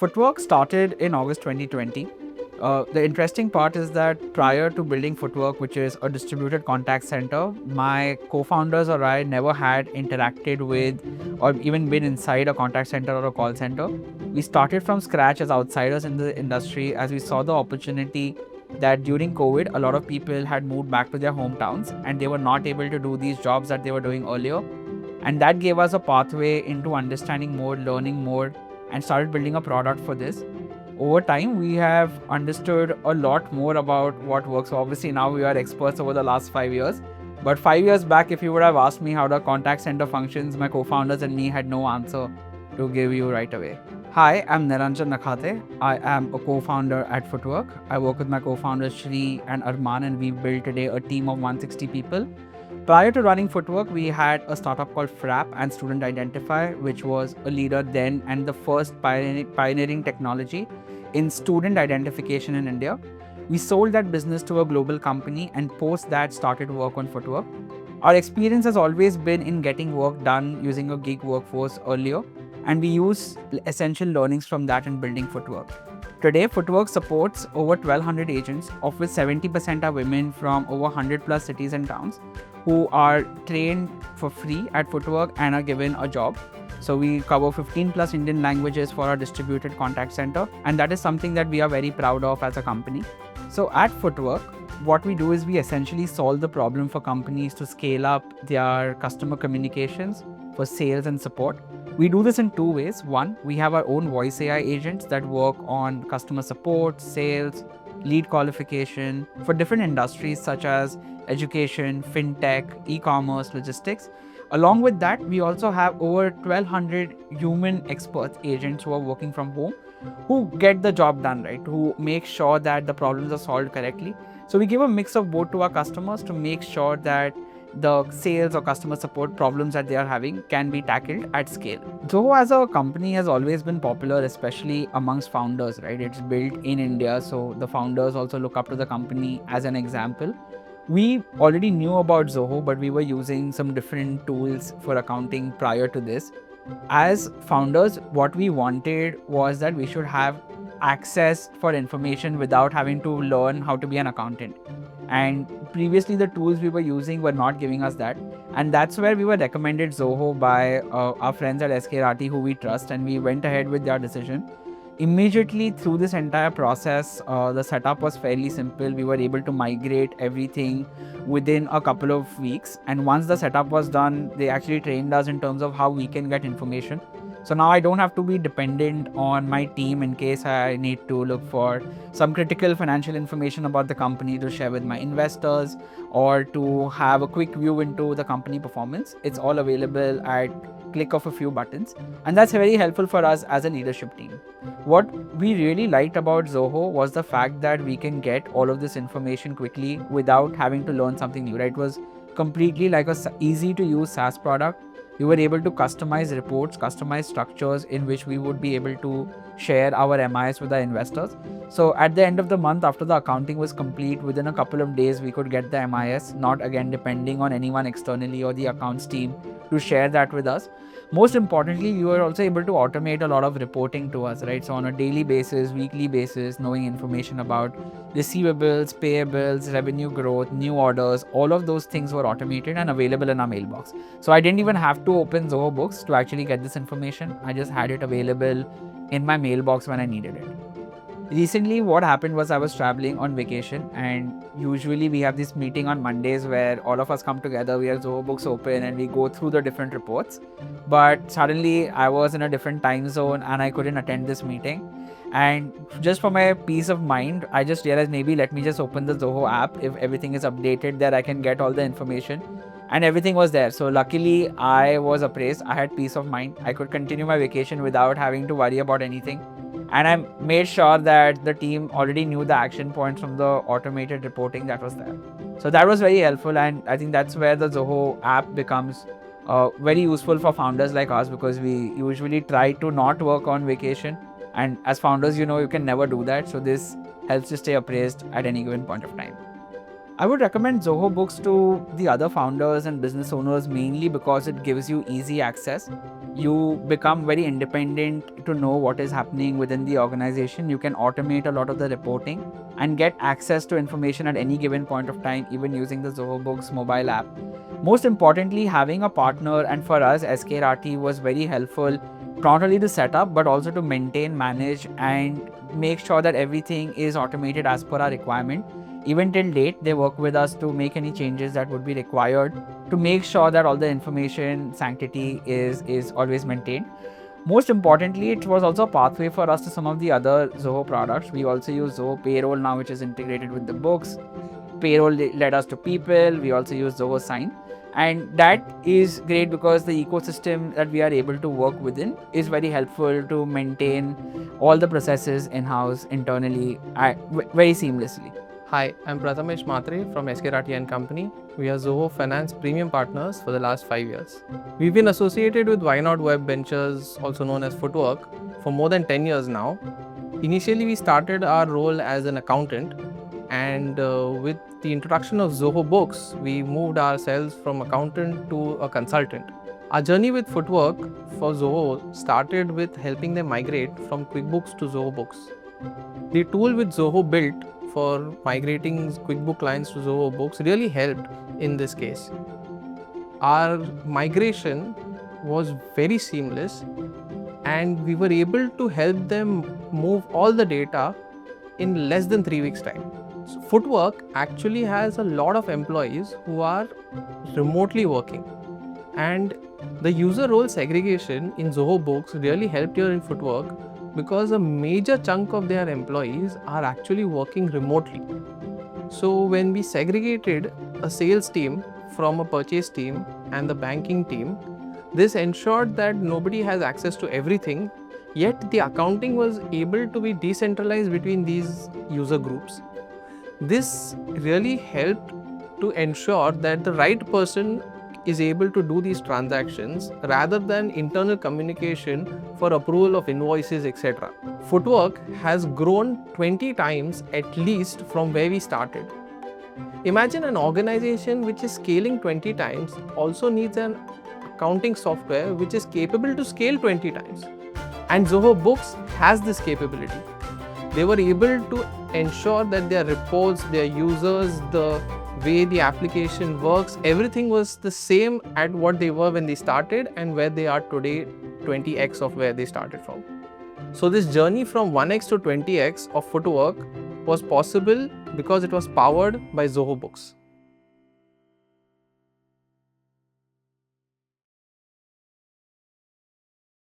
Futwork started in August 2020. The interesting part is that prior to building Futwork, which is a distributed contact center, my co-founders or I never had interacted with or even been inside a contact center or a call center. We started from scratch as outsiders in the industry as we saw the opportunity that during COVID, a lot of people had moved back to their hometowns and they were not able to do these jobs that they were doing earlier. And that gave us a pathway into understanding more, learning more, and started building a product for this. Over time, we have understood a lot more about what works. Obviously, now we are experts over the last 5 years. But 5 years back, if you would have asked me how the contact center functions, my co-founders and me had no answer to give you right away. Hi, I'm Niranjan Nakhate. I am a co-founder at Futwork. I work with my co-founders Shri and Arman, and we've built today a team of 160 people. Prior to running Futwork, we had a startup called Frap and Student Identify, which was a leader then and the first pioneering technology in student identification in India. We sold that business to a global company and post that started work on Futwork. Our experience has always been in getting work done using a gig workforce earlier, and we use essential learnings from that in building Futwork. Today, Futwork supports over 1,200 agents, of which 70% are women from over 100 plus cities and towns who are trained for free at Futwork and are given a job. So we cover 15 plus Indian languages for our distributed contact center, and that is something that we are very proud of as a company. So at Futwork, what we do is we essentially solve the problem for companies to scale up their customer communications for sales and support. We do this in two ways. One, we have our own voice AI agents that work on customer support, sales, lead qualification for different industries such as education, fintech, e-commerce, logistics. Along with that, we also have over 1,200 human experts, agents who are working from home, who get the job done, right? Who make sure that the problems are solved correctly. So we give a mix of both to our customers to make sure that the sales or customer support problems that they are having can be tackled at scale. Zoho as a company has always been popular, especially amongst founders, right? It's built in India, so the founders also look up to the company as an example. We already knew about Zoho, but we were using some different tools for accounting prior to this. As founders, what we wanted was that we should have access for information without having to learn how to be an accountant. And previously, the tools we were using were not giving us that. And that's where we were recommended Zoho by our friends at SK Rati, who we trust, and we went ahead with their decision. Immediately through this entire process, the setup was fairly simple. We were able to migrate everything within a couple of weeks. And once the setup was done, they actually trained us in terms of how we can get information. So now I don't have to be dependent on my team in case I need to look for some critical financial information about the company to share with my investors or to have a quick view into the company performance. It's all available at click of a few buttons, and that's very helpful for us as a leadership team. What we really liked about Zoho was the fact that we can get all of this information quickly without having to learn something new, right? It was completely like a easy to use SaaS product. We were able to customize reports, customize structures in which we would be able to share our MIS with our investors. So at the end of the month, after the accounting was complete, within a couple of days, we could get the MIS, not again depending on anyone externally or the accounts team to share that with us. Most importantly, we were also able to automate a lot of reporting to us, right? So on a daily basis, weekly basis, knowing information about receivables, payables, revenue growth, new orders, all of those things were automated and available in our mailbox. So I didn't even have to open Zoho Books to actually get this information. I just had it available in my mailbox when I needed it. Recently, what happened was I was traveling on vacation, and usually we have this meeting on Mondays where all of us come together, we have Zoho Books open and we go through the different reports. But suddenly I was in a different time zone and I couldn't attend this meeting. And just for my peace of mind, I just realized maybe let me just open the Zoho app. If everything is updated there, I can get all the information. And everything was there. So luckily I was appraised. I had peace of mind. I could continue my vacation without having to worry about anything. And I made sure that the team already knew the action points from the automated reporting that was there. So that was very helpful, and I think that's where the Zoho app becomes very useful for founders like us, because we usually try to not work on vacation, and as founders, you can never do that. So this helps you stay appraised at any given point of time. I would recommend Zoho Books to the other founders and business owners mainly because it gives you easy access. You become very independent to know what is happening within the organization. You can automate a lot of the reporting and get access to information at any given point of time, even using the Zoho Books mobile app. Most importantly, having a partner, and for us, SKRT was very helpful, not only to set up but also to maintain, manage, and make sure that everything is automated as per our requirement. Even till date, they work with us to make any changes that would be required to make sure that all the information sanctity is always maintained. Most importantly, it was also a pathway for us to some of the other Zoho products. We also use Zoho Payroll now, which is integrated with the books. Payroll led us to People. We also use Zoho Sign. And that is great because the ecosystem that we are able to work within is very helpful to maintain all the processes in-house internally very seamlessly. Hi, I'm Prathamesh Matre from SKRT & Company. We are Zoho Finance Premium Partners for the last 5 years. We've been associated with Why Not Web Ventures, also known as Futwork, for more than 10 years now. Initially, we started our role as an accountant, and with the introduction of Zoho Books, we moved ourselves from accountant to a consultant. Our journey with Futwork for Zoho started with helping them migrate from QuickBooks to Zoho Books. The tool which Zoho built for migrating QuickBooks clients to Zoho Books really helped in this case. Our migration was very seamless, and we were able to help them move all the data in less than 3 weeks' time. So Futwork actually has a lot of employees who are remotely working, and the user role segregation in Zoho Books really helped here in Futwork because a major chunk of their employees are actually working remotely. So when we segregated a sales team from a purchase team and the banking team, this ensured that nobody has access to everything, yet the accounting was able to be decentralized between these user groups. This really helped to ensure that the right person is able to do these transactions rather than internal communication for approval of invoices, etc. Futwork has grown 20 times at least from where we started. Imagine an organization which is scaling 20 times also needs an accounting software which is capable to scale 20 times. And Zoho Books has this capability. They were able to ensure that their reports, their users, the way the application works, everything was the same at what they were when they started and where they are today, 20x of where they started from. So this journey from 1x to 20x of Futwork was possible because it was powered by Zoho Books.